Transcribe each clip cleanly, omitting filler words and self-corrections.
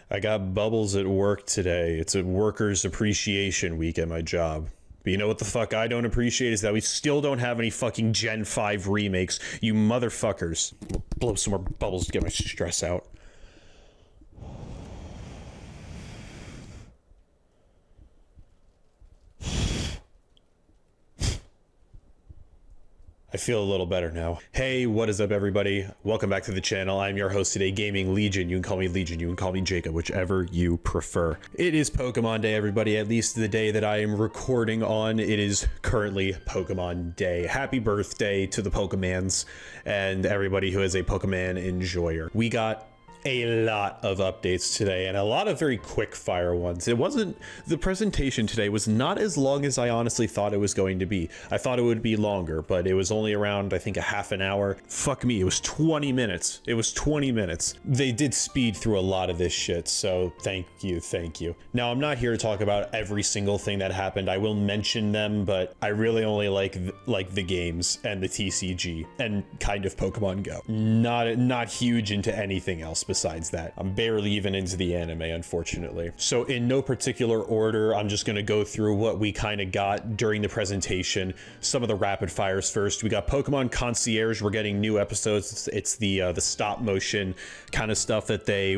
I got bubbles at work today. It's a workers' appreciation week at my job. But you know what the fuck I don't appreciate is that we still don't have any fucking Gen 5 remakes, you motherfuckers. I'll blow some more bubbles to get my stress out. I feel a little better now. Hey, what is up everybody? Welcome back to the channel. I'm your host today, Gaming Legion. You can call me Legion, you can call me Jacob, whichever you prefer. It is Pokemon Day, everybody. At least the day that I am recording on, it is currently Pokemon Day. Happy birthday to the Pokemans and everybody who is a Pokemon enjoyer. We got a lot of updates today and a lot of very quick fire ones. The presentation today was not as long as I honestly thought it was going to be. I thought it would be longer, but it was only around, I think, a half an hour. Fuck me, it was 20 minutes. It was 20 minutes. They did speed through a lot of this shit, so thank you, thank you. Now, I'm not here to talk about every single thing that happened. I will mention them, but I really only like the games and the TCG and kind of Pokemon Go. Not huge into anything else besides that. I'm barely even into the anime, unfortunately. So in no particular order, I'm just gonna go through what we kind of got during the presentation. Some of the rapid fires first. We got Pokemon Concierge. We're getting new episodes. It's the stop motion kind of stuff that they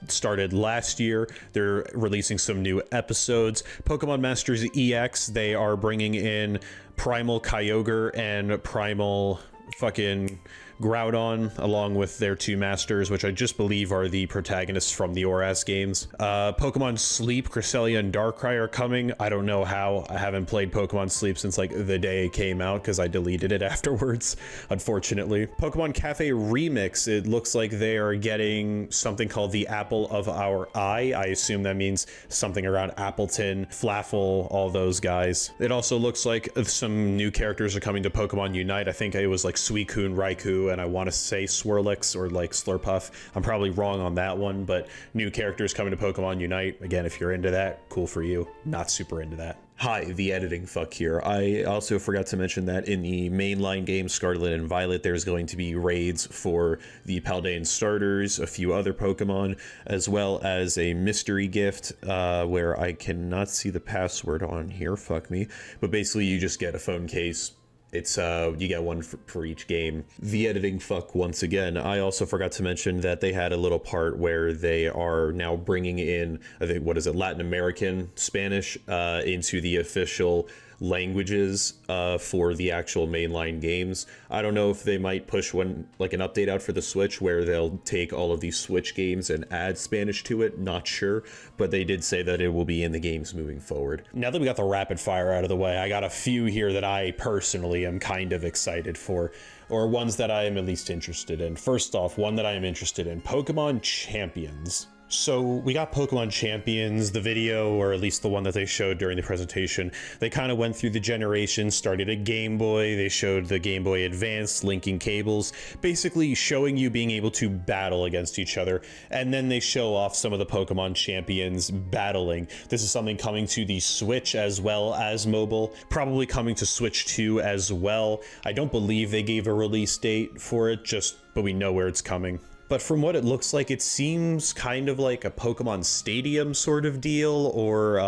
started last year. They're releasing some new episodes. Pokemon Masters EX, they are bringing in Primal Kyogre and Primal fucking Groudon, along with their two masters, which I just believe are the protagonists from the ORAS games. Pokemon Sleep, Cresselia and Darkrai are coming. I don't know how. I haven't played Pokemon Sleep since like the day it came out because I deleted it afterwards, unfortunately. Pokemon Cafe Remix, it looks like they are getting something called the Apple of Our Eye. I assume that means something around Appleton, Flaffle, all those guys. It also looks like some new characters are coming to Pokemon Unite. I think it was like Suicune, Raikou, and I want to say Swirlix or like Slurpuff. I'm probably wrong on that one, but new characters coming to Pokemon Unite. Again, if you're into that, cool for you. Not super into that. Hi, the editing fuck here. I also forgot to mention that in the mainline game Scarlet and Violet, there's going to be raids for the Paldean starters, a few other Pokemon, as well as a mystery gift where I cannot see the password on here, fuck me. But basically you just get a phone case. It's you get one for each game. The editing fuck once again. I also forgot to mention that they had a little part where they are now bringing in, I think, what is it, Latin American Spanish into the official languages for the actual mainline games. I don't know if they might push one, like an update out for the Switch where they'll take all of these Switch games and add Spanish to it, not sure, but they did say that it will be in the games moving forward. Now that we got the rapid fire out of the way, I got a few here that I personally am kind of excited for, or ones that I am at least interested in. First off, one that I am interested in, Pokemon Champions. So we got Pokemon Champions, the video, or at least the one that they showed during the presentation. They kind of went through the generations, started at Game Boy, they showed the Game Boy Advance, linking cables, basically showing you being able to battle against each other. And then they show off some of the Pokemon Champions battling. This is something coming to the Switch as well as mobile, probably coming to Switch 2 as well. I don't believe they gave a release date for it, but we know where it's coming. But from what it looks like, it seems kind of like a Pokemon Stadium sort of deal, or,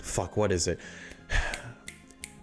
fuck, what is it?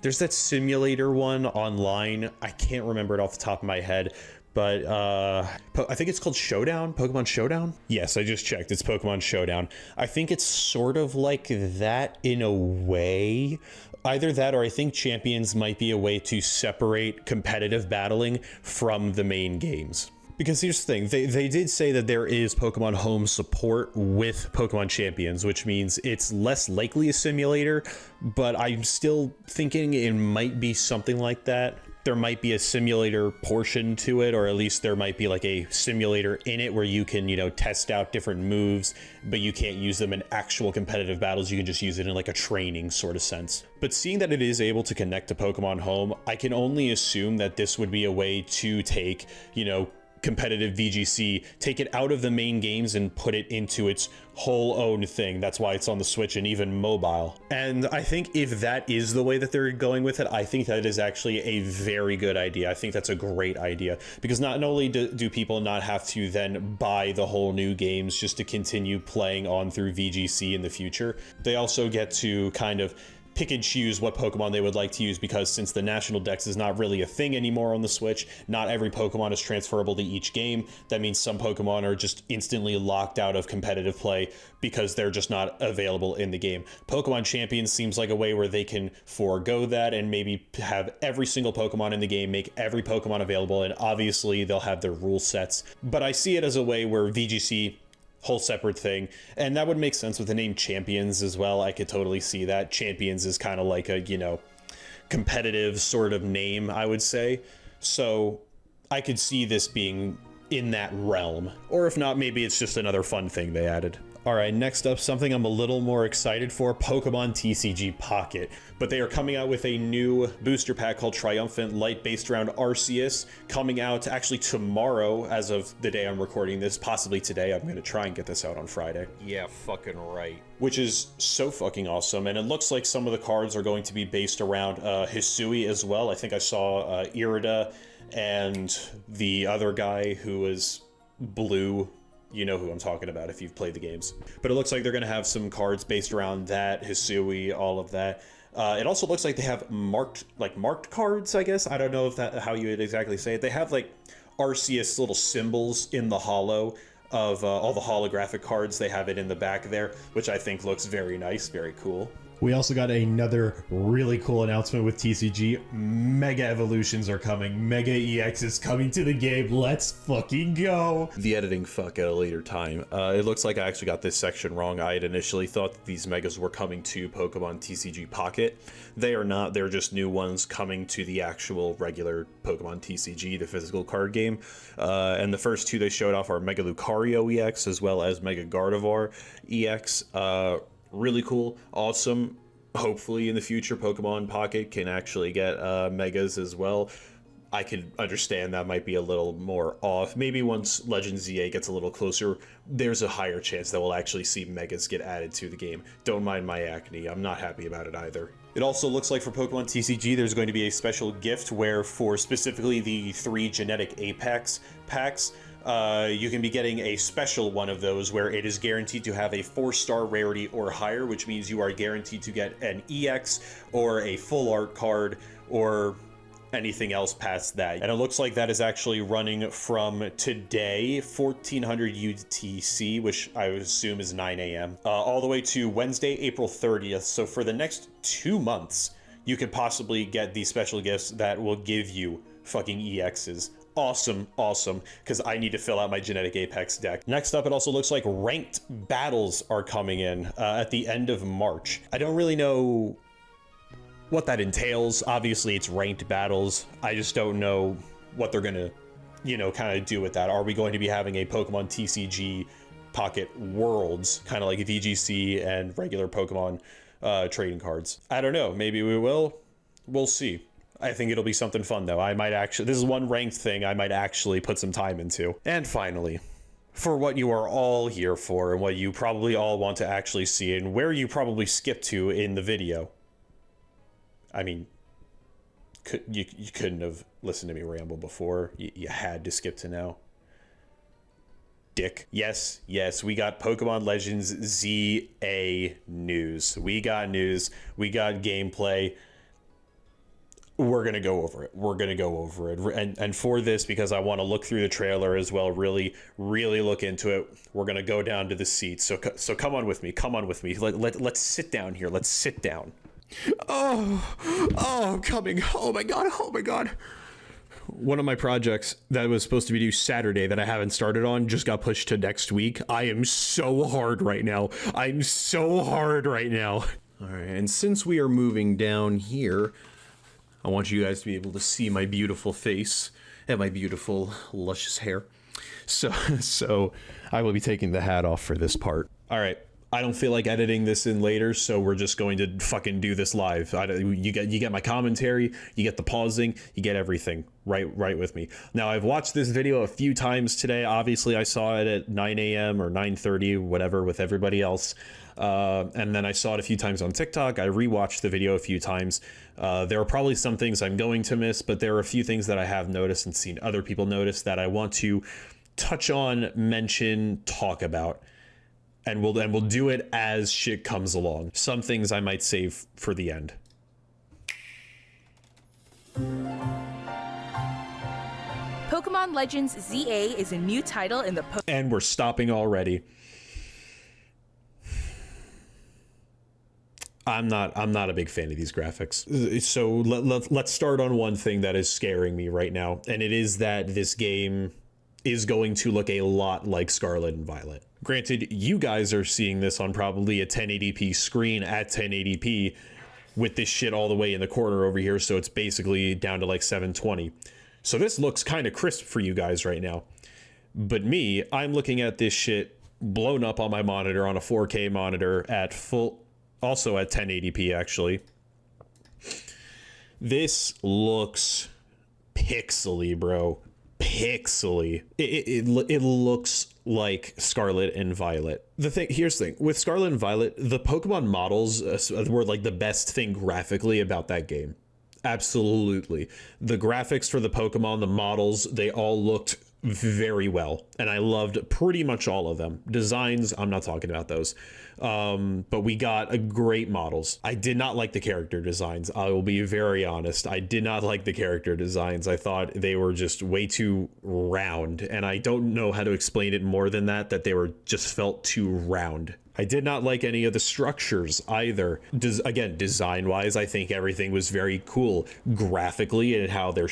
There's that simulator one online. I can't remember it off the top of my head, but I think it's called Showdown, Pokemon Showdown? Yes, I just checked, it's Pokemon Showdown. I think it's sort of like that in a way. Either that, or I think Champions might be a way to separate competitive battling from the main games. Because here's the thing, they did say that there is Pokemon Home support with Pokemon Champions, which means it's less likely a simulator, but I'm still thinking it might be something like that. There might be a simulator portion to it, or at least there might be like a simulator in it where you can, you know, test out different moves, but you can't use them in actual competitive battles. You can just use it in like a training sort of sense. But seeing that it is able to connect to Pokemon Home, I can only assume that this would be a way to take, you know, competitive VGC, take it out of the main games and put it into its whole own thing. That's why it's on the Switch and even mobile. And I think if that is the way that they're going with it, I think that is actually a very good idea. I think that's a great idea, because not only do people not have to then buy the whole new games just to continue playing on through VGC in the future, they also get to kind of pick and choose what Pokemon they would like to use, because since the National Dex is not really a thing anymore on the Switch, not every Pokemon is transferable to each game. That means some Pokemon are just instantly locked out of competitive play because they're just not available in the game. Pokemon Champions seems like a way where they can forego that and maybe have every single Pokemon in the game, make every Pokemon available, and obviously they'll have their rule sets. But I see it as a way where VGC, whole separate thing, and that would make sense with the name Champions as well. I could totally see that. Champions is kind of like a, you know, competitive sort of name, I would say. So I could see this being in that realm. Or if not, maybe it's just another fun thing they added. All right, next up, something I'm a little more excited for, Pokemon TCG Pocket. But they are coming out with a new booster pack called Triumphant Light, based around Arceus, coming out actually tomorrow as of the day I'm recording this, possibly today. I'm going to try and get this out on Friday. Yeah, fucking right. Which is so fucking awesome. And it looks like some of the cards are going to be based around Hisui as well. I think I saw Irida and the other guy who was blue. You know who I'm talking about if you've played the games. But it looks like they're going to have some cards based around that, Hisui, all of that. It also looks like they have marked cards, I guess. I don't know if how you would exactly say it. They have like Arceus little symbols in the holo of all the holographic cards. They have it in the back there, which I think looks very nice, very cool. We also got another really cool announcement with TCG. Mega Evolutions are coming. Mega EX is coming to the game. Let's fucking go. The editing fuck at a later time. It looks like I actually got this section wrong. I had initially thought that these Megas were coming to Pokemon TCG Pocket. They are not. They're just new ones coming to the actual regular Pokemon TCG, the physical card game. And the first two they showed off are Mega Lucario EX as well as Mega Gardevoir EX. Really cool, awesome. Hopefully in the future Pokemon Pocket can actually get Megas as well. I could understand that might be a little more off. Maybe once Legends ZA gets a little closer, there's a higher chance that we'll actually see Megas get added to the game. Don't mind my acne, I'm not happy about it either. It also looks like for Pokemon TCG, there's going to be a special gift where for specifically the 3 Genetic Apex packs, you can be getting a special one of those where it is guaranteed to have a 4-star rarity or higher, which means you are guaranteed to get an EX or a full art card or anything else past that. And it looks like that is actually running from today, 1400 UTC, which I would assume is 9 a.m., all the way to Wednesday, April 30th. So for the next 2 months, you could possibly get these special gifts that will give you fucking EXs. Awesome, awesome, because I need to fill out my Genetic Apex deck. Next up, it also looks like ranked battles are coming in at the end of March. I don't really know what that entails. Obviously, it's ranked battles. I just don't know what they're gonna, you know, kind of do with that. Are we going to be having a Pokemon TCG Pocket Worlds, kind of like a VGC and regular Pokemon trading cards? I don't know. Maybe we will. We'll see. I think it'll be something fun, though. I might actually, this is one ranked thing I might actually put some time into. And finally, for what you are all here for and what you probably all want to actually see and where you probably skip to in the video. I mean, you couldn't have listened to me ramble before. You had to skip to now. Dick. Yes, we got Pokemon Legends ZA news. We got news. We got gameplay. We're going to go over it. And for this, because I want to look through the trailer as well, really look into it, we're going to go down to the seats. So come on with me. Let's sit down here. Let's sit down. Oh, I'm coming. Oh my God. One of my projects that was supposed to be due Saturday that I haven't started on just got pushed to next week. I am so hard right now. All right. And since we are moving down here, I want you guys to be able to see my beautiful face and my beautiful luscious hair. So I will be taking the hat off for this part. All right. I don't feel like editing this in later, so we're just going to fucking do this live. You get my commentary, you get the pausing, you get everything right with me. Now, I've watched this video a few times today. Obviously, I saw it at 9 a.m. or 9:30, whatever, with everybody else. And then I saw it a few times on TikTok. I rewatched the video a few times. There are probably some things I'm going to miss, but there are a few things that I have noticed and seen other people notice that I want to touch on, mention, talk about. And we'll do it as shit comes along. Some things I might save for the end. Pokemon Legends ZA is a new title in the And we're stopping already. I'm not a big fan of these graphics. So let's start on one thing that is scaring me right now, and it is that this game is going to look a lot like Scarlet and Violet. Granted, you guys are seeing this on probably a 1080p screen at 1080p with this shit all the way in the corner over here, so it's basically down to like 720. So this looks kind of crisp for you guys right now. But me, I'm looking at this shit blown up on my monitor on a 4K monitor at full, also at 1080p actually. This looks pixely, bro. Pixely. It looks like Scarlet and Violet. Here's the thing with Scarlet and Violet, the Pokemon models were like the best thing graphically about that game. Absolutely. The graphics for the Pokemon, the models, they all looked very well, and I loved pretty much all of them. Designs, I'm not talking about those, but we got a great models. I did not like the character designs. I will be very honest. I did not like the character designs. I thought they were just way too round, and I don't know how to explain it more than that they were just felt too round. I did not like any of the structures either. Again, design-wise, I think everything was very cool. Graphically and how they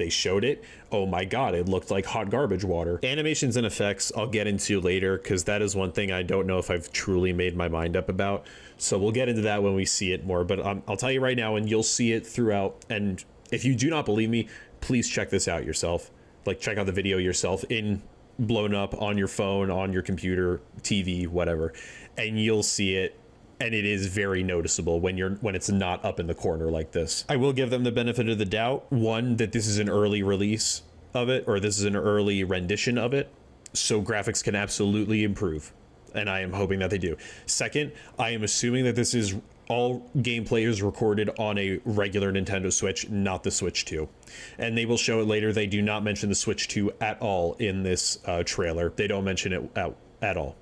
showed it, oh my god, it looked like hot garbage water. Animations and effects I'll get into later, because that is one thing I don't know if I've truly made my mind up about. So we'll get into that when we see it more. But I'll tell you right now, and you'll see it throughout. And if you do not believe me, please check this out yourself. Like, check out the video yourself in blown up on your phone, on your computer, TV, whatever, and you'll see it, and it is very noticeable when it's not up in the corner like this. I will give them the benefit of the doubt. One, that this is an early release of it, or this is an early rendition of it, so graphics can absolutely improve, and I am hoping that they do. Second, I am assuming that this is all gameplay is recorded on a regular Nintendo Switch, not the Switch 2. And they will show it later. They do not mention the Switch 2 at all in this trailer. They don't mention it at all.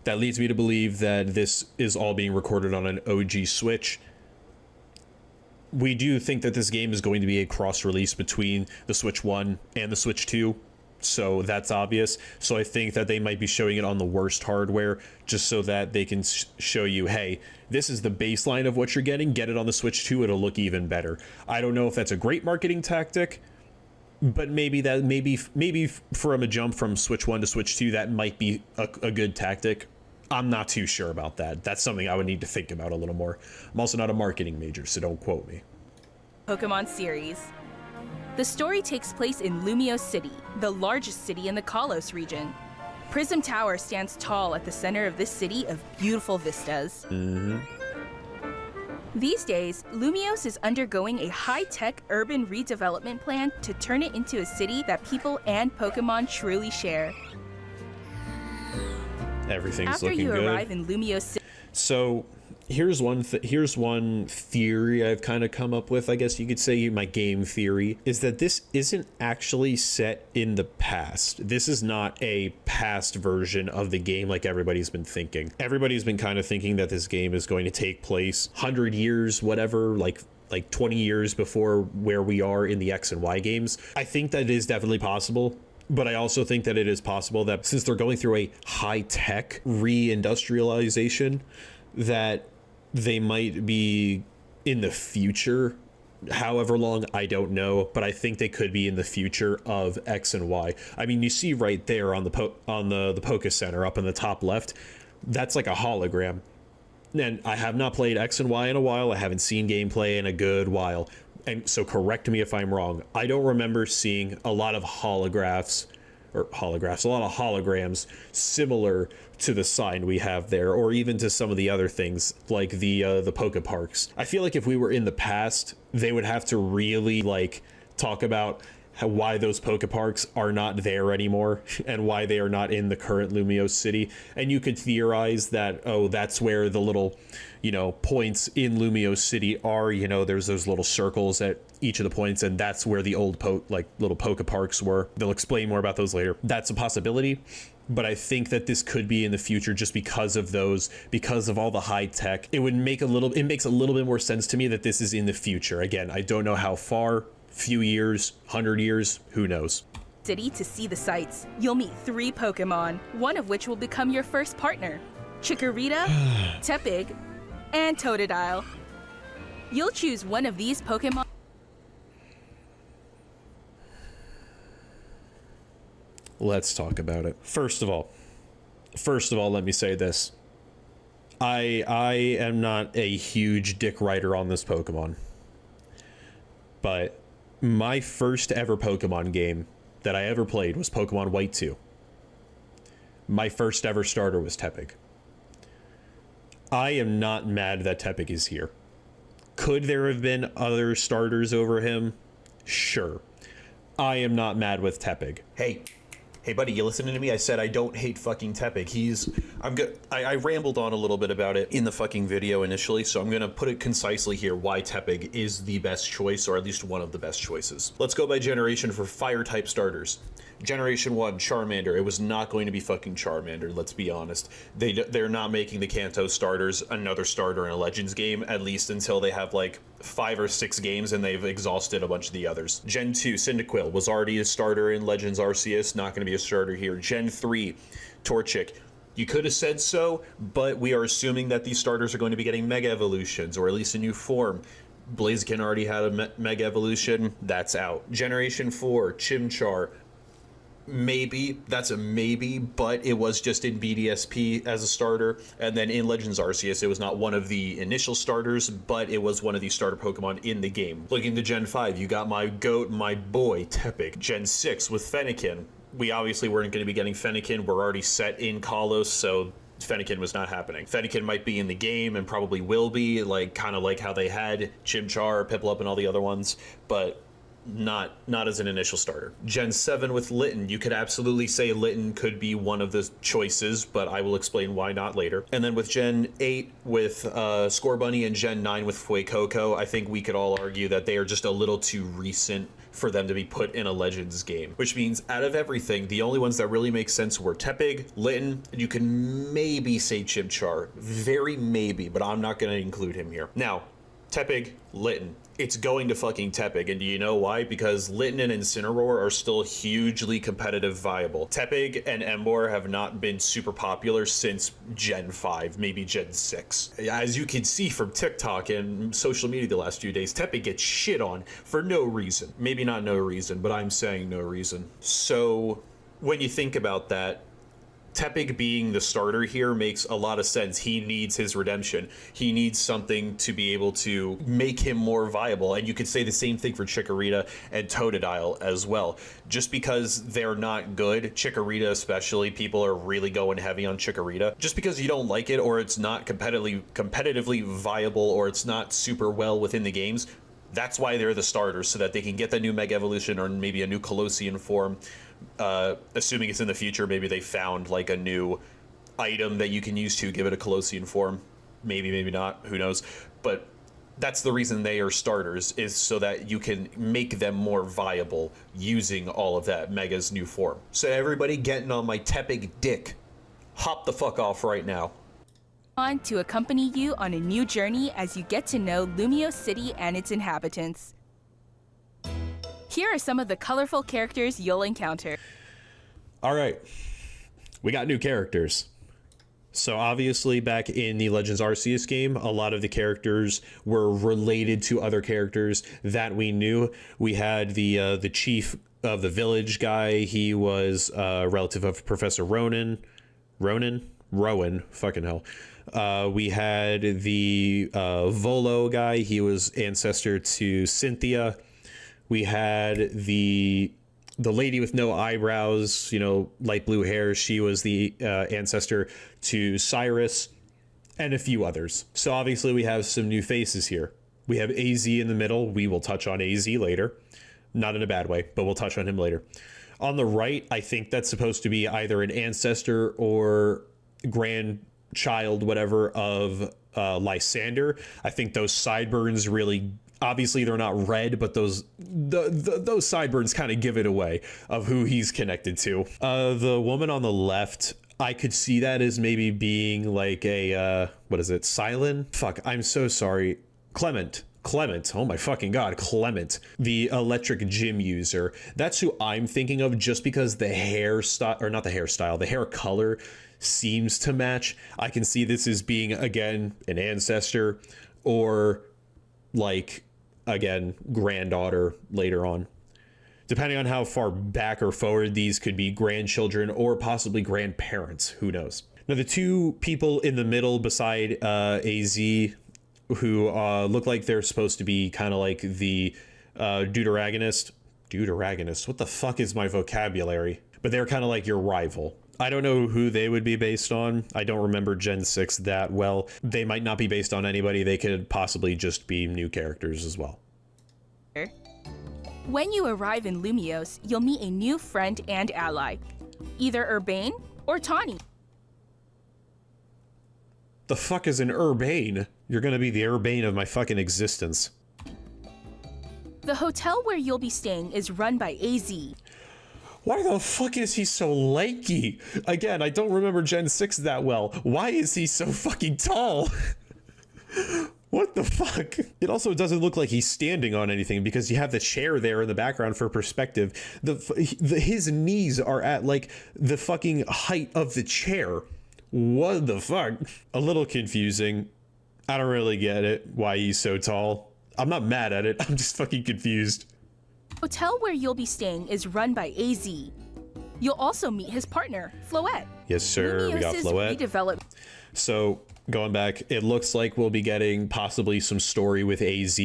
That leads me to believe that this is all being recorded on an OG Switch. We do think that this game is going to be a cross-release between the Switch 1 and the Switch 2. So that's obvious. So I think that they might be showing it on the worst hardware just so that they can show you, hey, this is the baseline of what you're getting. Get it on the Switch 2. It'll look even better. I don't know if that's a great marketing tactic, but maybe from a jump from Switch 1 to Switch 2, that might be a good tactic. I'm not too sure about that. That's something I would need to think about a little more. I'm also not a marketing major, so don't quote me. Pokemon series. The story takes place in Lumiose City, the largest city in the Kalos region. Prism Tower stands tall at the center of this city of beautiful vistas. These days, Lumiose is undergoing a high-tech urban redevelopment plan to turn it into a city that people and Pokemon truly share. Everything's looking good. After you arrive in Lumiose City... So here's one theory I've kind of come up with, I guess you could say. My game theory is that this isn't actually set in the past. This is not a past version of the game like everybody's been thinking. Everybody's been kind of thinking that this game is going to take place 100 years, whatever, like 20 years before where we are in the X and Y games. I think that is definitely possible. But I also think that it is possible that since they're going through a high-tech re-industrialization, that they might be in the future, however long, I don't know, but I think they could be in the future of X and Y. I mean, you see right there on the Poké Center up in the top left, that's like a hologram. And I have not played X and Y in a while. I haven't seen gameplay in a good while. And so correct me if I'm wrong. I don't remember seeing a lot of holographs or holographs, a lot of holograms similar to the sign we have there, or even to some of the other things like the Poke Parks. I feel like if we were in the past, they would have to really like talk about why those Poke Parks are not there anymore and why they are not in the current Lumiose City. And you could theorize that, oh, that's where the little, you know, points in Lumiose City are. You know, there's those little circles at each of the points, and that's where the old little Poke Parks were. They'll explain more about those later. That's a possibility. But I think that this could be in the future just because of all the high tech. It makes a little bit more sense to me that this is in the future. Again, I don't know how far. Few years, 100 years, who knows? City to see the sights. You'll meet 3 Pokemon, one of which will become your first partner. Chikorita, Tepig, and Totodile. You'll choose one of these Pokemon. Let's talk about it. First of all, let me say this. I am not a huge dick rider on this Pokemon. But my first ever Pokemon game that I ever played was Pokemon White 2. My first ever starter was Tepig. I am not mad that Tepig is here. Could there have been other starters over him? Sure. I am not mad with Tepig. Hey buddy, you listening to me? I said I don't hate fucking Tepig. I rambled on a little bit about it in the fucking video initially, so I'm gonna put it concisely here why Tepig is the best choice, or at least one of the best choices. Let's go by generation for fire type starters. Generation 1, Charmander. It was not going to be fucking Charmander, let's be honest. They're not making the Kanto starters another starter in a Legends game, at least until they have like 5 or 6 games and they've exhausted a bunch of the others. Gen 2, Cyndaquil was already a starter in Legends Arceus, not going to be a starter here. Gen 3, Torchic. You could have said so, but we are assuming that these starters are going to be getting Mega Evolutions, or at least a new form. Blaziken already had a Mega Evolution, that's out. Generation 4, Chimchar. Maybe, that's a maybe, but it was just in BDSP as a starter, and then in Legends Arceus it was not one of the initial starters, but it was one of the starter Pokemon in the game. Looking to Gen 5, you got my goat, my boy, Tepig. Gen 6 with Fennekin. We obviously weren't going to be getting Fennekin, we're already set in Kalos, so Fennekin was not happening. Fennekin might be in the game and probably will be, like kind of like how they had Chimchar, Piplup, and all the other ones, but not as an initial starter. Gen 7 with Litten, you could absolutely say Litten could be one of the choices, but I will explain why not later. And then with Gen 8 with Scorbunny and Gen 9 with Fuecoco, I think we could all argue that they are just a little too recent for them to be put in a Legends game. Which means out of everything, the only ones that really make sense were Tepig, Litten, and you can maybe say Chimchar. Very maybe, but I'm not going to include him here. Now, Tepig, Litten. It's going to fucking Tepig, and do you know why? Because Litten and Incineroar are still hugely competitive viable. Tepig and Emboar have not been super popular since Gen 5, maybe Gen 6. As you can see from TikTok and social media the last few days, Tepig gets shit on for no reason. Maybe not no reason, but I'm saying no reason. So when you think about that, Tepig being the starter here makes a lot of sense. He needs his redemption. He needs something to be able to make him more viable. And you could say the same thing for Chikorita and Totodile as well. Just because they're not good, Chikorita especially, people are really going heavy on Chikorita. Just because you don't like it, or it's not competitively viable, or it's not super well within the games, that's why they're the starters, so that they can get the new Mega Evolution or maybe a new Colossian form. Assuming it's in the future, maybe they found like a new item that you can use to give it a Colossian form. Maybe not, who knows. But that's the reason they are starters, is so that you can make them more viable using all of that Mega's new form. So everybody getting on my Tepig dick, hop the fuck off right now. On to accompany you on a new journey as you get to know Lumiose City and its inhabitants. Here are some of the colorful characters you'll encounter. All right, we got new characters. So obviously back in the Legends Arceus game, a lot of the characters were related to other characters that we knew. We had the chief of the village guy. He was a relative of Professor Rowan, fucking hell. We had the Volo guy. He was ancestor to Cynthia. We had the the lady with no eyebrows, you know, light blue hair, she was the ancestor to Cyrus, and a few others. So obviously we have some new faces here. We have AZ in the middle. We will touch on AZ later. Not in a bad way, but we'll touch on him later. On the right, I think that's supposed to be either an ancestor or grandchild, whatever, of Lysander. I think those sideburns really, obviously they're not red, but those sideburns kind of give it away of who he's connected to. The woman on the left, I could see that as maybe being like a, what is it? Silent? Fuck, I'm so sorry. Clement, oh my fucking god, Clement, the electric gym user. That's who I'm thinking of, just because the hairstyle, or not the hairstyle, the hair color seems to match. I can see this as being, again, an ancestor, or like, again, granddaughter later on. Depending on how far back or forward, these could be grandchildren or possibly grandparents, who knows. Now the two people in the middle beside AZ, who look like they're supposed to be kind of like the deuteragonist. What the fuck is my vocabulary? But they're kind of like your rival. I don't know who they would be based on. I don't remember Gen 6 that well. They might not be based on anybody. They could possibly just be new characters as well. When you arrive in Lumiose, you'll meet a new friend and ally, either Urbane or Tawny. The fuck is an Urbane? You're gonna be the Urbane of my fucking existence. The hotel where you'll be staying is run by AZ. Why the fuck is he so lanky? Again, I don't remember Gen 6 that well. Why is he so fucking tall? What the fuck? It also doesn't look like he's standing on anything, because you have the chair there in the background for perspective. His knees are at like the fucking height of the chair. What the fuck? A little confusing. I don't really get it, why he's so tall. I'm not mad at it, I'm just fucking confused. The hotel where you'll be staying is run by AZ. You'll also meet his partner, Floette. Yes, sir, we got Floette. So, going back, it looks like we'll be getting possibly some story with AZ.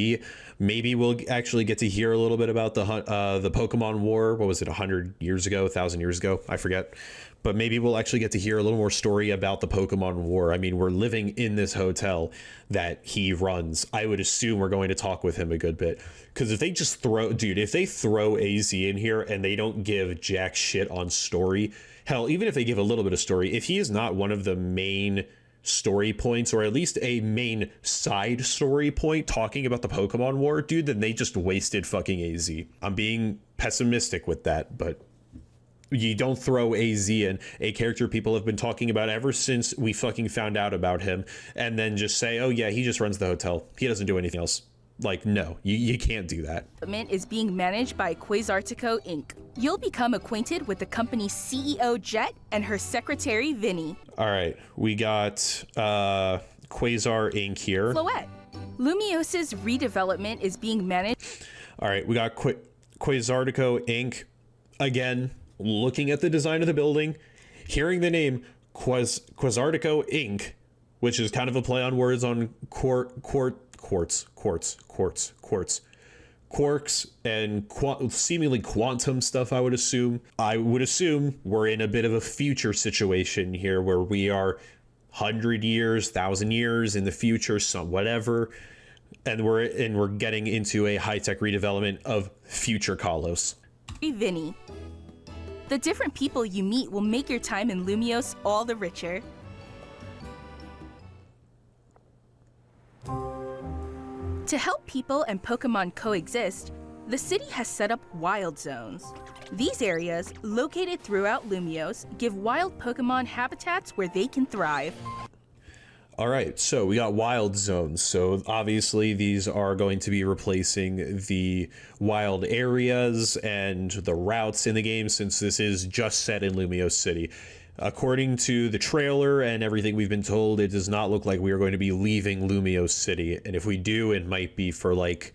Maybe we'll actually get to hear a little bit about the Pokemon War. What was it, 100 years ago, 1,000 years ago? I forget. But maybe we'll actually get to hear a little more story about the Pokemon War. I mean, we're living in this hotel that he runs. I would assume we're going to talk with him a good bit. Because if they just if they throw AZ in here and they don't give jack shit on story, hell, even if they give a little bit of story, if he is not one of the main story points, or at least a main side story point talking about the Pokemon War, dude, then they just wasted fucking AZ. I'm being pessimistic with that, but you don't throw AZ in, a character people have been talking about ever since we fucking found out about him, and then just say, oh yeah, he just runs the hotel. He doesn't do anything else. Like, no, you can't do that. Development is being managed by Quasartico Inc. You'll become acquainted with the company's CEO, Jet, and her secretary, Vinny. All right, we got Quasar Inc. here. Floette. Lumiose's redevelopment is being managed. All right, we got Quasartico Inc. Again, looking at the design of the building, hearing the name Quasartico Inc., which is kind of a play on words on quarks and seemingly quantum stuff, I would assume. I would assume we're in a bit of a future situation here where we are 100 years, 1,000 years in the future, some whatever, and we're getting into a high-tech redevelopment of future Kalos. Vinny. The different people you meet will make your time in Lumiose all the richer. To help people and Pokemon coexist, the city has set up wild zones. These areas, located throughout Lumiose, give wild Pokemon habitats where they can thrive. All right, so we got wild zones. So obviously these are going to be replacing the wild areas and the routes in the game, since this is just set in Lumiose City. According to the trailer and everything we've been told, it does not look like we are going to be leaving Lumiose City. And if we do, it might be for like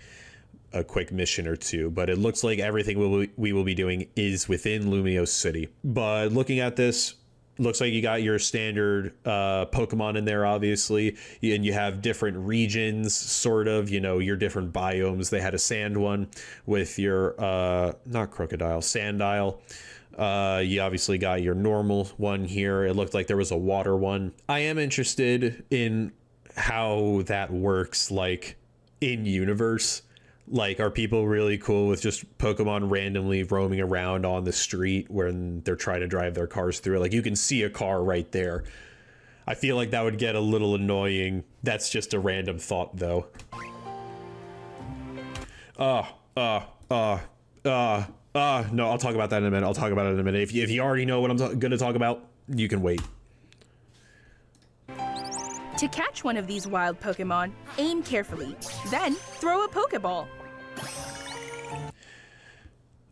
a quick mission or two. But it looks like everything we will be doing is within Lumiose City. But looking at this, looks like you got your standard Pokemon in there, obviously, and you have different regions, sort of, you know, your different biomes. They had a sand one with your not crocodile, sandile. You obviously got your normal one here. It looked like there was a water one. I am interested in how that works, like, in universe. Like, are people really cool with just Pokemon randomly roaming around on the street when they're trying to drive their cars through it? Like, you can see a car right there. I feel like that would get a little annoying. That's just a random thought, though. No, I'll talk about that in a minute. I'll talk about it in a minute. If you already know what I'm going to talk about, you can wait. To catch one of these wild Pokemon, aim carefully, then throw a Pokeball.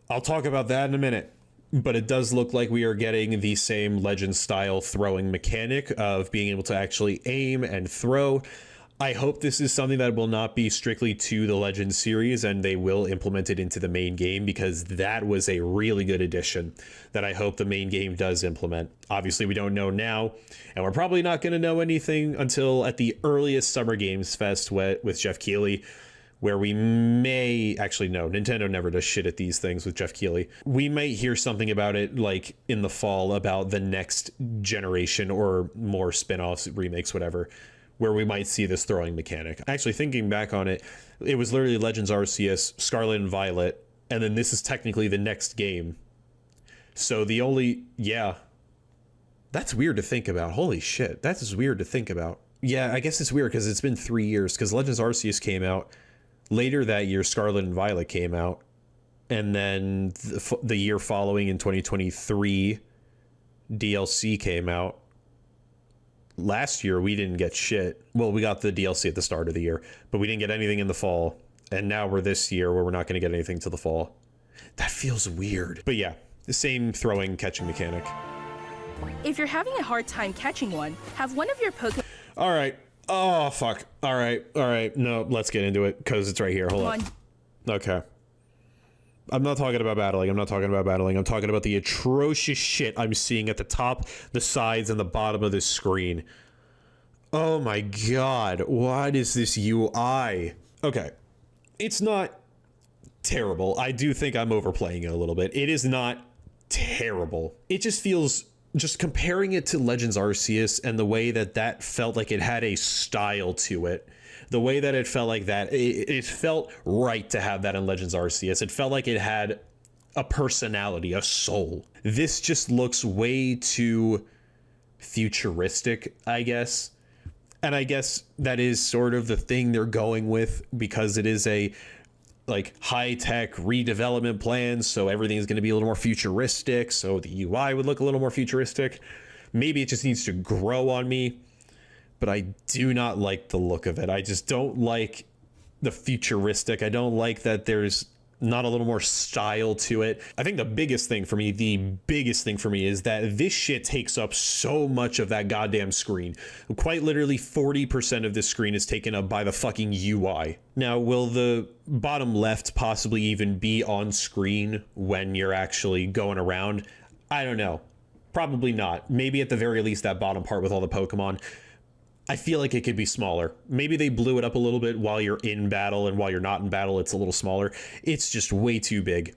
I'll talk about that in a minute, but it does look like we are getting the same Legend style throwing mechanic of being able to actually aim and throw. I hope this is something that will not be strictly to the Legend series and they will implement it into the main game, because that was a really good addition that I hope the main game does implement. Obviously, we don't know now, and we're probably not going to know anything until at the earliest Summer Games Fest with Jeff Keighley, where we may actually know Nintendo never does shit at these things with Jeff Keighley. We might hear something about it like in the fall about the next generation or more spin-offs, remakes, whatever, where we might see this throwing mechanic. Actually, thinking back on it, it was literally Legends Arceus, Scarlet and Violet, and then this is technically the next game. So the only, yeah, that's weird to think about. Holy shit, that is weird to think about. Yeah, I guess it's weird because it's been 3 years, because Legends Arceus came out. Later that year, Scarlet and Violet came out. And then the year following, in 2023, DLC came out. Last year, we didn't get shit. Well, we got the DLC at the start of the year, but we didn't get anything in the fall. And now we're this year where we're not going to get anything till the fall. That feels weird. But yeah, the same throwing, catching mechanic. If you're having a hard time catching one, have one of your Pokemon... All right. Oh, fuck. All right. No, let's get into it, because it's right here. Hold on. Okay. I'm not talking about battling. I'm talking about the atrocious shit I'm seeing at the top, the sides, and the bottom of this screen. Oh my god. What is this UI? Okay. It's not terrible. I do think I'm overplaying it a little bit. It is not terrible. It just feels... Just comparing it to Legends Arceus and the way that felt like it had a style to it, the way that it felt like that, it felt right to have that in Legends Arceus. It felt like it had a personality, a soul. This just looks way too futuristic, I guess. And I guess that is sort of the thing they're going with, because it is a like high-tech redevelopment plans, so everything's going to be a little more futuristic, so the UI would look a little more futuristic. Maybe it just needs to grow on me, but I do not like the look of it. I just don't like the futuristic. I don't like that there's not a little more style to it. I think the biggest thing for me is that this shit takes up so much of that goddamn screen. Quite literally 40% of this screen is taken up by the fucking UI. Now, will the bottom left possibly even be on screen when you're actually going around? I don't know. Probably not. Maybe at the very least that bottom part with all the Pokemon. I feel like it could be smaller. Maybe they blew it up a little bit while you're in battle, and while you're not in battle, it's a little smaller. It's just way too big.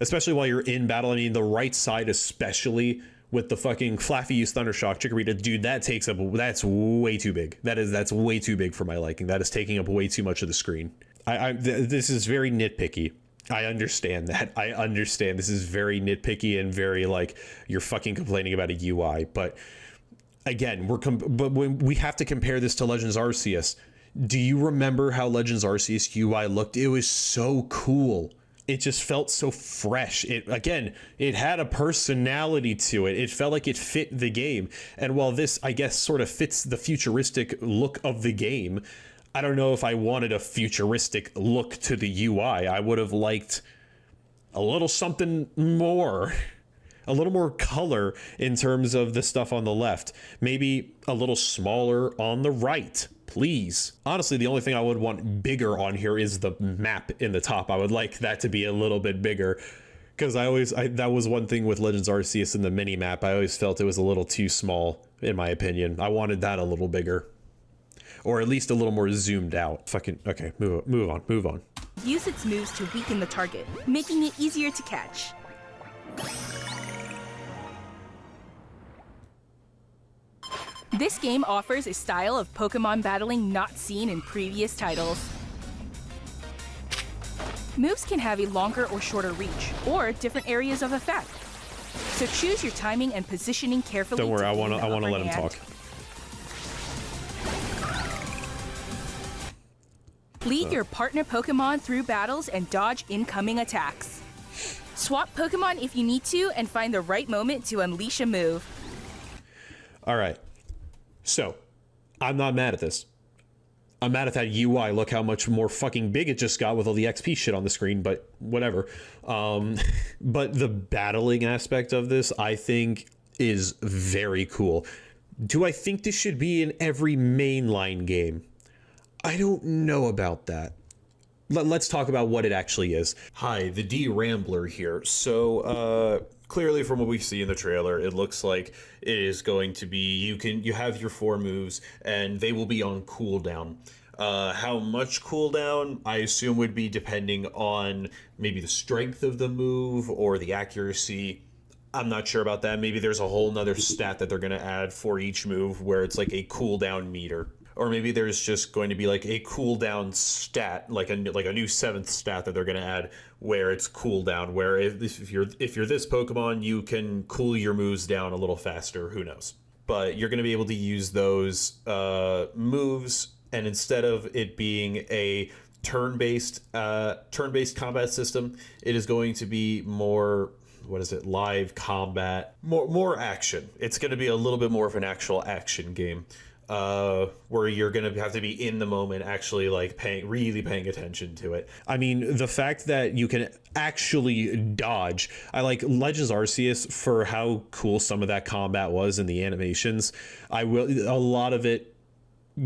Especially while you're in battle. I mean, the right side especially, with the fucking Flaffy Use Thundershock, Chikorita, dude, that's way too big. That's way too big for my liking. That is taking up way too much of the screen. This is very nitpicky. I understand that. I understand this is very nitpicky and very like, you're fucking complaining about a UI, but again, but when we have to compare this to Legends Arceus, do you remember how Legends Arceus UI looked? It was so cool. It just felt so fresh. It had a personality to it. It felt like it fit the game. And while this, I guess, sort of fits the futuristic look of the game, I don't know if I wanted a futuristic look to the UI. I would have liked a little something more. A little more color in terms of the stuff on the left. Maybe a little smaller on the right, please. Honestly, the only thing I would want bigger on here is the map in the top. I would like that to be a little bit bigger, Because that was one thing with Legends Arceus in the mini map. I always felt it was a little too small, in my opinion. I wanted that a little bigger, or at least a little more zoomed out. Fucking okay, move on. Use its moves to weaken the target, making it easier to catch. This game offers a style of Pokemon battling not seen in previous titles. Moves can have a longer or shorter reach, or different areas of effect. So choose your timing and positioning carefully. Don't worry, I want to let him hand. talk. Lead your partner Pokemon through battles and dodge incoming attacks. Swap Pokemon if you need to and find the right moment to unleash a move. All right. So, I'm not mad at this. I'm mad at that UI. Look how much more fucking big it just got with all the XP shit on the screen, but whatever. But the battling aspect of this, I think, is very cool. Do I think this should be in every mainline game? I don't know about that. Let's talk about what it actually is. Hi, the D Rambler here. So, clearly from what we see in the trailer, it looks like it is going to be, you have your 4 moves and they will be on cooldown. How much cooldown, I assume, would be depending on maybe the strength of the move or the accuracy. I'm not sure about that. Maybe there's a whole nother stat that they're going to add for each move where it's like a cooldown meter. Or maybe there's just going to be like a cooldown stat, like a new 7th stat that they're going to add where it's cooldown, where if you're this Pokemon, you can cool your moves down a little faster. Who knows? But you're going to be able to use those moves, and instead of it being a turn-based combat system, it is going to be more, live combat, more action. It's going to be a little bit more of an actual action game. Where you're going to have to be in the moment, actually really paying attention to it. I mean, the fact that you can actually dodge. I like Legends Arceus for how cool some of that combat was in the animations. A lot of it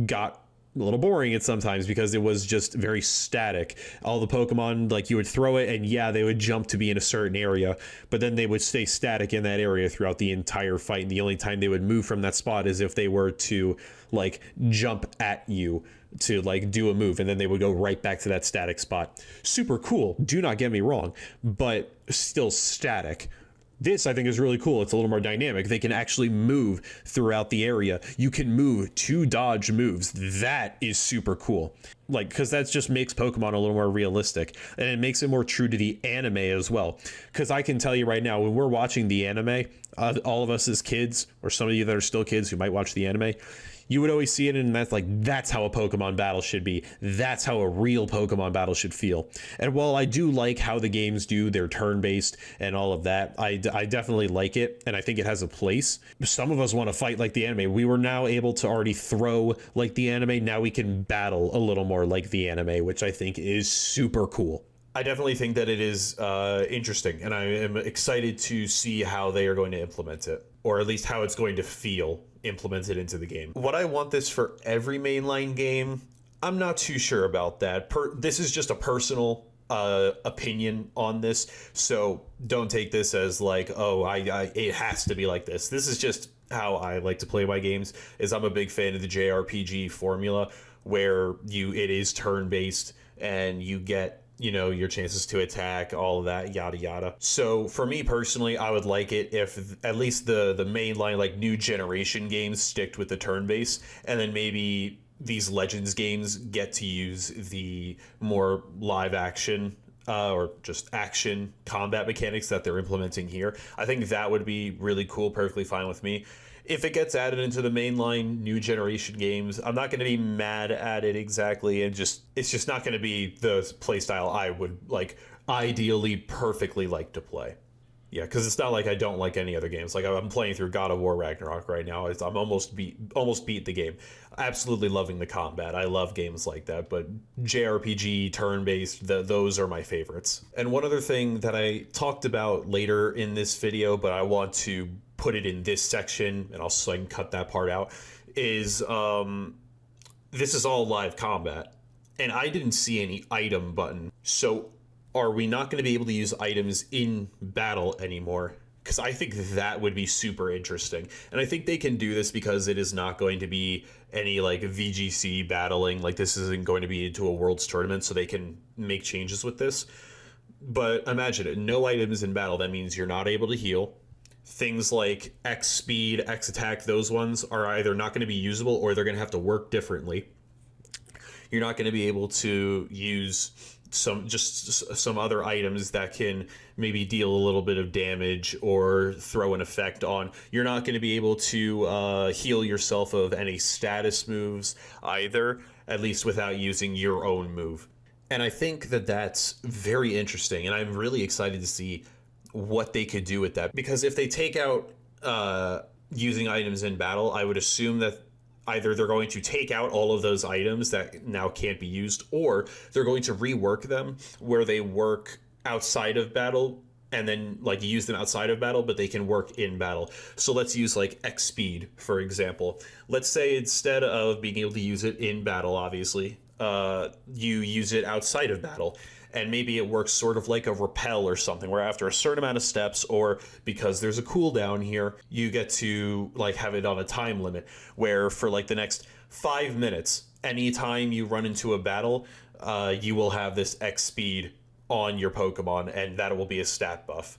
got a little boring at sometimes because it was just very static. All the Pokemon, like, you would throw it and yeah, they would jump to be in a certain area, but then they would stay static in that area throughout the entire fight. And the only time they would move from that spot is if they were to like jump at you to like do a move, and then they would go right back to that static spot. Super cool. Do not get me wrong, but still static. This, I think, is really cool. It's a little more dynamic. They can actually move throughout the area. You can move to dodge moves. That is super cool. Like, because that just makes Pokemon a little more realistic. And it makes it more true to the anime as well. Because I can tell you right now, when we're watching the anime, all of us as kids, or some of you that are still kids who might watch the anime, you would always see it, and that's how a Pokemon battle should be. That's how a real Pokemon battle should feel. And while I do like how the games do their turn-based and all of that, I definitely like it, and I think it has a place. Some of us want to fight like the anime. We were now able to already throw like the anime. Now we can battle a little more like the anime, which I think is super cool. I definitely think that it is interesting, and I am excited to see how they are going to implement it, or at least how it's going to feel implemented into the game. Would I want this for every mainline game? I'm not too sure about that. This is just a personal opinion on this, so don't take this as like, oh, it has to be like this. This is just how I like to play my games. Is I'm a big fan of the JRPG formula, where it is turn-based and you get, your chances to attack, all of that, yada yada. So for me personally, I would like it if at least the mainline, like, new generation games sticked with the turn base, and then maybe these Legends games get to use the more live action or just action combat mechanics that they're implementing here. I think that would be really cool, perfectly fine with me. If it gets added into the mainline new generation games, I'm not going to be mad at it exactly, and it's just not going to be the playstyle I would ideally perfectly like to play. Yeah, because it's not like I don't like any other games. Like, I'm playing through God of War Ragnarok right now. I'm almost beat the game. Absolutely loving the combat. I love games like that, but JRPG, turn-based, those are my favorites. And one other thing that I talked about later in this video, but I want to put it in this section, and I'll so I can cut that part out, is this is all live combat, and I didn't see any item button. So are we not going to be able to use items in battle anymore? Because I think that would be super interesting. And I think they can do this because it is not going to be any like VGC battling. Like this isn't going to be into a Worlds tournament, so they can make changes with this. But imagine it, no items in battle. That means you're not able to heal. Things like X speed, X attack, those ones are either not going to be usable or they're going to have to work differently. You're not going to be able to use some other items that can maybe deal a little bit of damage or throw an effect on. You're not going to be able to heal yourself of any status moves either, at least without using your own move. And I think that that's very interesting, and I'm really excited to see what they could do with that. Because if they take out using items in battle, I would assume that either they're going to take out all of those items that now can't be used, or they're going to rework them where they work outside of battle and then like use them outside of battle, but they can work in battle. So let's use like X speed, for example. Let's say instead of being able to use it in battle, obviously, you use it outside of battle. And maybe it works sort of like a repel or something, where after a certain amount of steps, or because there's a cooldown here, you get to like have it on a time limit, where for like the next 5 minutes, anytime you run into a battle, you will have this X speed on your Pokemon, and that will be a stat buff.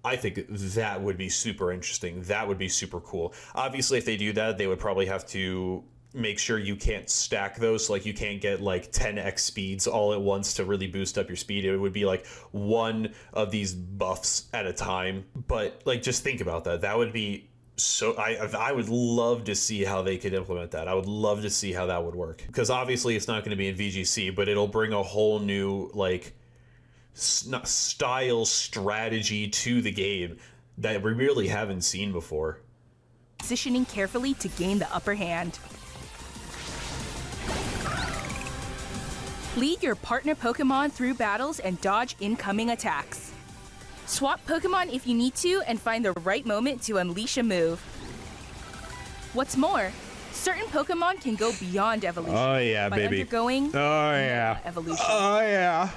I think that would be super interesting. That would be super cool. Obviously, if they do that, they would probably have to make sure you can't stack those. So like you can't get like 10x speeds all at once to really boost up your speed. It would be like one of these buffs at a time. But like, just think about that. That would be so, I would love to see how they could implement that. I would love to see how that would work, because obviously it's not going to be in VGC, but it'll bring a whole new like style strategy to the game that we really haven't seen before. Positioning carefully to gain the upper hand. Lead your partner Pokemon through battles and dodge incoming attacks. Swap Pokemon if you need to and find the right moment to unleash a move. What's more, certain Pokemon can go beyond evolution by undergoing evolution. Oh yeah.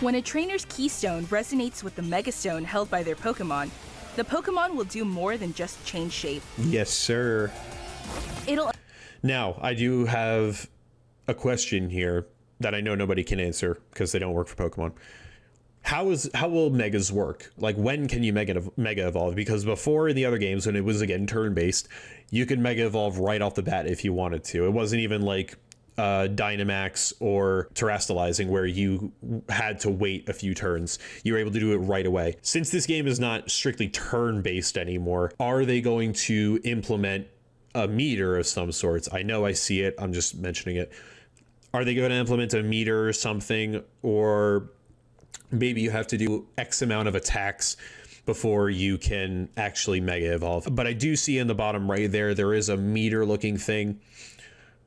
When a trainer's keystone resonates with the Megastone held by their Pokemon, the Pokemon will do more than just change shape. Yes, sir. Now, I do have a question here that I know nobody can answer because they don't work for Pokemon. How will Megas work? Like, when can you Mega Evolve? Because before in the other games, when it was, again, turn-based, you could Mega Evolve right off the bat if you wanted to. It wasn't even like Dynamax or Terastallizing where you had to wait a few turns. You were able to do it right away. Since this game is not strictly turn-based anymore, are they going to implement a meter of some sorts? I know I see it. I'm just mentioning it. Are they going to implement a meter or something? Or maybe you have to do X amount of attacks before you can actually Mega Evolve. But I do see in the bottom right there is a meter looking thing.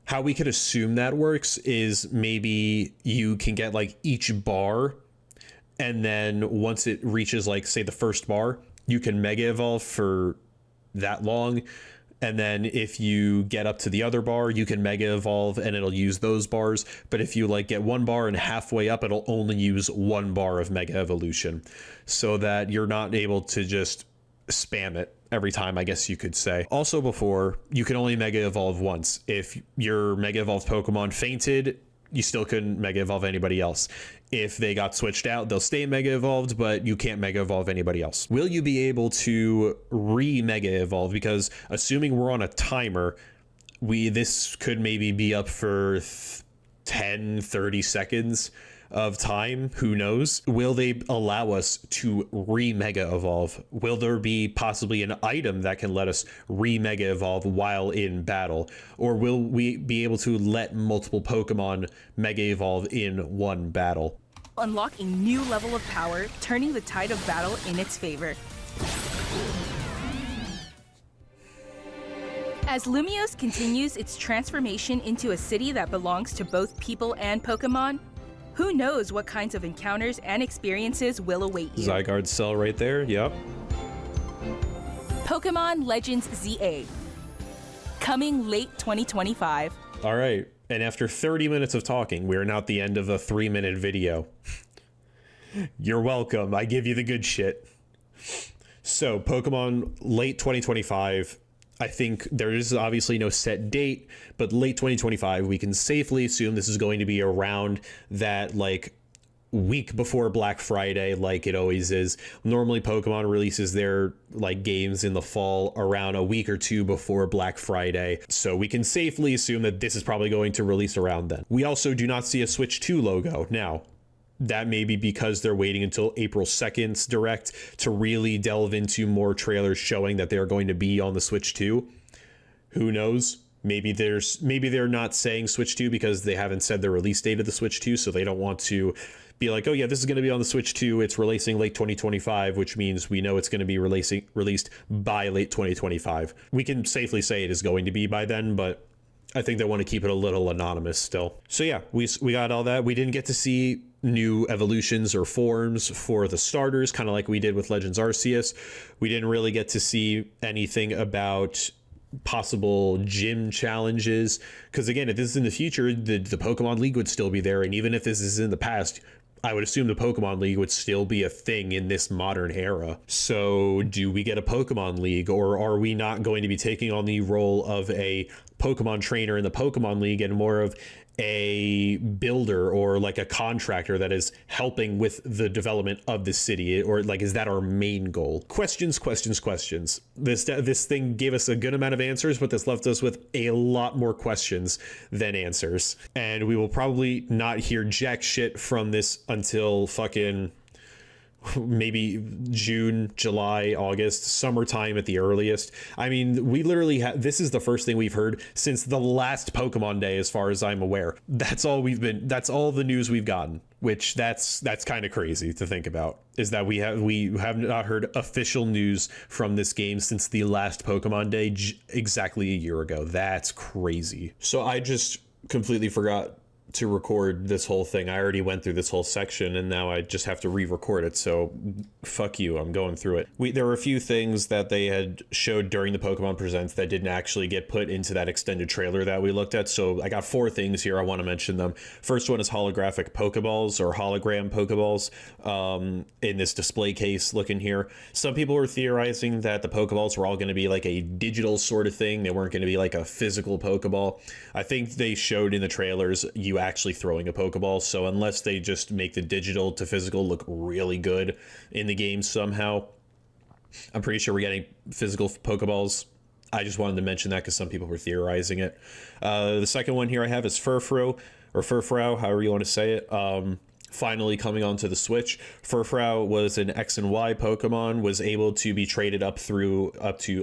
How we could assume that works is maybe you can get like each bar, and then once it reaches like, say, the first bar, you can Mega Evolve for that long. And then if you get up to the other bar, you can Mega Evolve and it'll use those bars. But if you like get one bar and halfway up, it'll only use one bar of Mega Evolution, so that you're not able to just spam it every time, I guess you could say. Also, before, you can only Mega Evolve once. If your Mega Evolved Pokemon fainted, you still couldn't Mega Evolve anybody else. If they got switched out, they'll stay Mega Evolved, but you can't Mega Evolve anybody else. Will you be able to re-Mega Evolve? Because assuming we're on a timer, this could maybe be up for 10, 30 seconds of time. Who knows? Will they allow us to re-Mega Evolve? Will there be possibly an item that can let us re-Mega Evolve while in battle? Or will we be able to let multiple Pokemon Mega Evolve in one battle? Unlock a new level of power, turning the tide of battle in its favor. As Lumiose continues its transformation into a city that belongs to both people and Pokemon, who knows what kinds of encounters and experiences will await you. Zygarde cell right there, yep. Pokemon Legends ZA, coming late 2025. All right, and after 30 minutes of talking, we are now at the end of a 3-minute video. You're welcome. I give you the good shit. So Pokemon late 2025. I think there is obviously no set date, but late 2025, we can safely assume this is going to be around that like week before Black Friday, like it always is. Normally Pokemon releases their like games in the fall around a week or two before Black Friday, so we can safely assume that this is probably going to release around then. We also do not see a Switch 2 logo. Now that may be because they're waiting until April 2nd's direct to really delve into more trailers showing that they're going to be on the Switch 2. Who knows? Maybe they're not saying Switch 2 because they haven't said the release date of the Switch 2, so they don't want to be like, oh yeah, this is going to be on the Switch 2. It's releasing late 2025, which means we know it's going to be released by late 2025. We can safely say it is going to be by then, but I think they want to keep it a little anonymous still. So yeah, we got all that. We didn't get to see new evolutions or forms for the starters, kind of like we did with Legends Arceus. We didn't really get to see anything about possible gym challenges, because again, if this is in the future, the Pokemon League would still be there, and even if this is in the past, I would assume the Pokemon League would still be a thing in this modern era. So do we get a Pokemon League, or are we not going to be taking on the role of a Pokemon trainer in the Pokemon League and more of a builder or like a contractor that is helping with the development of the city? Or like, is that our main goal? Questions. This thing gave us a good amount of answers, but this left us with a lot more questions than answers, and we will probably not hear jack shit from this until fucking maybe June, July, August, summertime at the earliest. I mean, we literally this is the first thing we've heard since the last Pokemon Day, as far as I'm aware. That's all the news we've gotten, which that's kind of crazy to think about, is that we have not heard official news from this game since the last Pokemon Day exactly a year ago. That's crazy. So I just completely forgot to record this whole thing. I already went through this whole section and now I just have to re-record it, so fuck you, I'm going through it. There were a few things that they had showed during the Pokemon Presents that didn't actually get put into that extended trailer that we looked at, so I got 4 things here. I want to mention them. First one is holographic Pokeballs, or hologram Pokeballs, in this display case looking here. Some people were theorizing that the Pokeballs were all going to be like a digital sort of thing. They weren't going to be like a physical Pokeball. I think they showed in the trailers you actually throwing a Pokeball, so unless they just make the digital to physical look really good in the game somehow, I'm pretty sure we're getting physical Pokeballs. I just wanted to mention that because some people were theorizing it. The second one here I have is Furfrou, or Furfrou, however you want to say it. Finally coming onto the Switch. Furfrou was an X and Y Pokemon, was able to be traded up to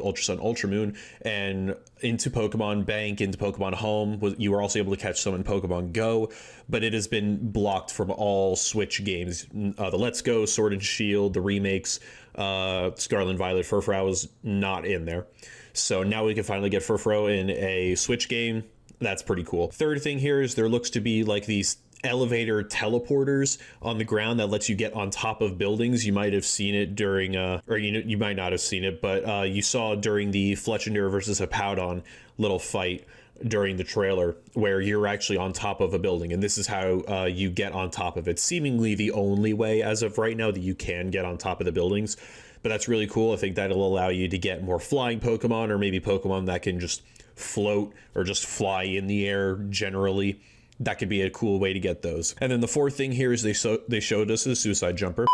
Ultra Sun, Ultra Moon, and into Pokemon Bank, into Pokemon Home. You were also able to catch some in Pokemon Go, but it has been blocked from all Switch games. The Let's Go, Sword and Shield, the remakes, Scarlet and Violet, Furfrou was not in there. So now we can finally get Furfrou in a Switch game. That's pretty cool. Third thing here is there looks to be like these elevator teleporters on the ground that lets you get on top of buildings. You might have seen it during or you might not have seen it, but you saw during the Fletchinder versus Hippowdon little fight during the trailer where you're actually on top of a building, and this is how you get on top of it. Seemingly the only way as of right now that you can get on top of the buildings, but that's really cool. I think that'll allow you to get more flying Pokemon, or maybe Pokemon that can just float or just fly in the air generally. That could be a cool way to get those. And then the fourth thing here is they showed us a suicide jumper.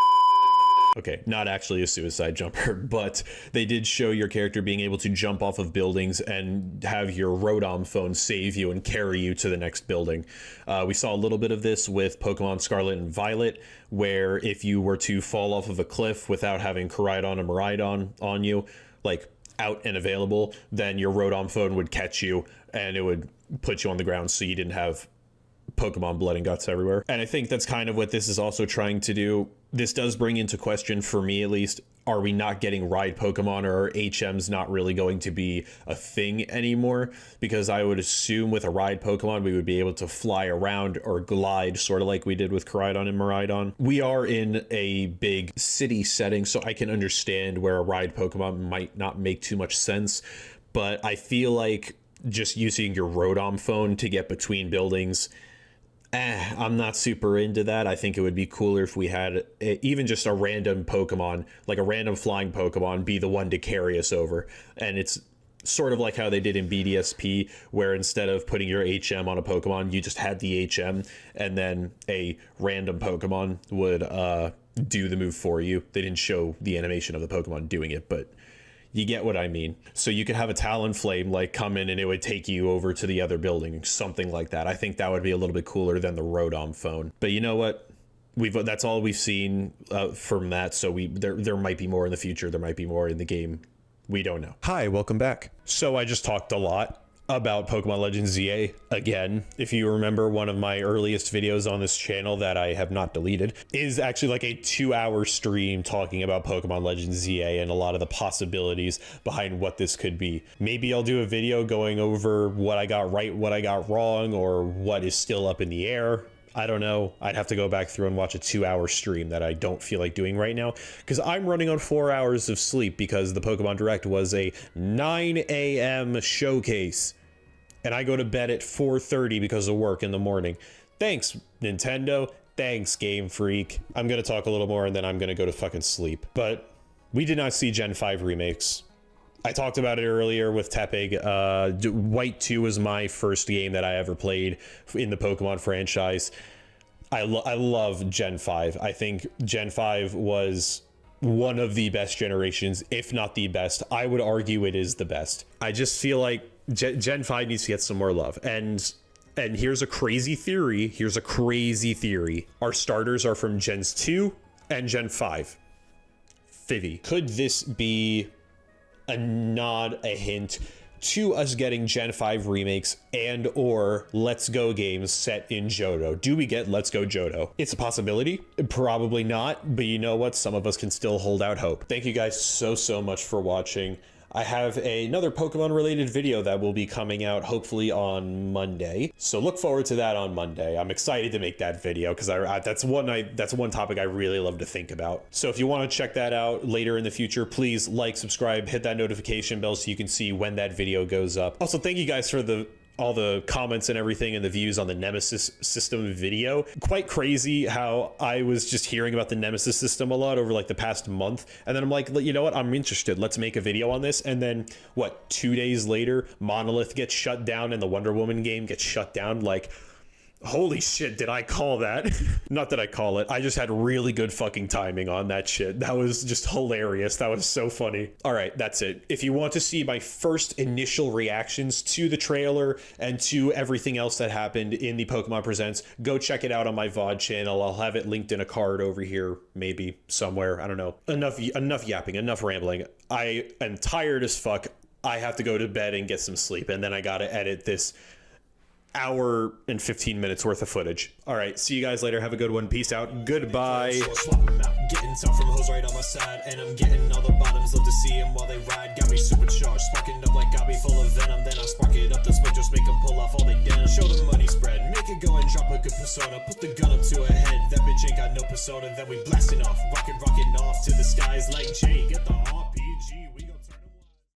Okay, not actually a suicide jumper, but they did show your character being able to jump off of buildings and have your Rotom phone save you and carry you to the next building. We saw a little bit of this with Pokemon Scarlet and Violet, where if you were to fall off of a cliff without having Koraidon and Miraidon on you, like out and available, then your Rotom phone would catch you and it would put you on the ground so you didn't have Pokemon blood and guts everywhere. And I think that's kind of what this is also trying to do. This does bring into question, for me at least, are we not getting ride Pokemon, or are HMs not really going to be a thing anymore? Because I would assume with a ride Pokemon, we would be able to fly around or glide, sort of like we did with Koraidon and Miraidon. We are in a big city setting, so I can understand where a ride Pokemon might not make too much sense, but I feel like just using your Rotom phone to get between buildings, I'm not super into that. I think it would be cooler if we had even just a random Pokemon, like a random flying Pokemon, be the one to carry us over. And it's sort of like how they did in BDSP, where instead of putting your HM on a Pokemon, you just had the HM, and then a random Pokemon would do the move for you. They didn't show the animation of the Pokemon doing it, but you get what I mean. So you could have a Talonflame like come in and it would take you over to the other building, something like that. I think that would be a little bit cooler than the Rotom phone. But you know what? That's all we've seen from that. So there might be more in the future. There might be more in the game. We don't know. Hi, welcome back. So I just talked a lot about Pokemon Legends ZA again. If you remember, one of my earliest videos on this channel that I have not deleted is actually like a 2-hour stream talking about Pokemon Legends ZA and a lot of the possibilities behind what this could be. Maybe I'll do a video going over what I got right, what I got wrong, or what is still up in the air. I don't know. I'd have to go back through and watch a 2-hour stream that I don't feel like doing right now because I'm running on 4 hours of sleep because the Pokemon Direct was a 9 a.m. showcase. And I go to bed at 4:30 because of work in the morning. Thanks, Nintendo. Thanks, Game Freak. I'm going to talk a little more and then I'm going to go to fucking sleep. But we did not see Gen 5 remakes. I talked about it earlier with Tepig. White 2 was my first game that I ever played in the Pokemon franchise. I love Gen 5. I think Gen 5 was one of the best generations, if not the best. I would argue it is the best. I just feel like Gen 5 needs to get some more love. And here's a crazy theory. Our starters are from Gens 2 and Gen 5. Fivvy. Could this be a nod, a hint to us getting Gen 5 remakes and or Let's Go games set in Johto? Do we get Let's Go Johto? It's a possibility. Probably not, but you know what? Some of us can still hold out hope. Thank you guys so much for watching. I have another Pokemon related video that will be coming out hopefully on Monday. So look forward to that on Monday. I'm excited to make that video because that's one topic I really love to think about. So if you want to check that out later in the future, please like, subscribe, hit that notification bell so you can see when that video goes up. Also, thank you guys for all the comments and everything and the views on the Nemesis system video. Quite crazy how I was just hearing about the Nemesis system a lot over like the past month. And then I'm like, you know what? I'm interested. Let's make a video on this. And then what, 2 days later, Monolith gets shut down and the Wonder Woman game gets shut down. Like, holy shit, did I call that? Not that I call it. I just had really good fucking timing on that shit. That was just hilarious. That was so funny. All right, that's it. If you want to see my first initial reactions to the trailer and to everything else that happened in the Pokemon Presents, go check it out on my VOD channel. I'll have it linked in a card over here, maybe somewhere. I don't know. Enough yapping, enough rambling. I am tired as fuck. I have to go to bed and get some sleep, and then I gotta edit this hour and 15 minutes worth of footage. All right, see you guys later. Have a good one. Peace out. Goodbye. Getting tough from hoes right on my side, and I'm getting all the bottoms. Love to see them while they ride. Got me supercharged, sparking up like got me full of venom. Then I spark it up, the smoke just make them pull off all they denim. Show the money spread, make it go and drop a good persona. Put the gun up to her head, that bitch ain't got no persona. Then we blasting off, rocking off to the skies like Jay. Get the hawk.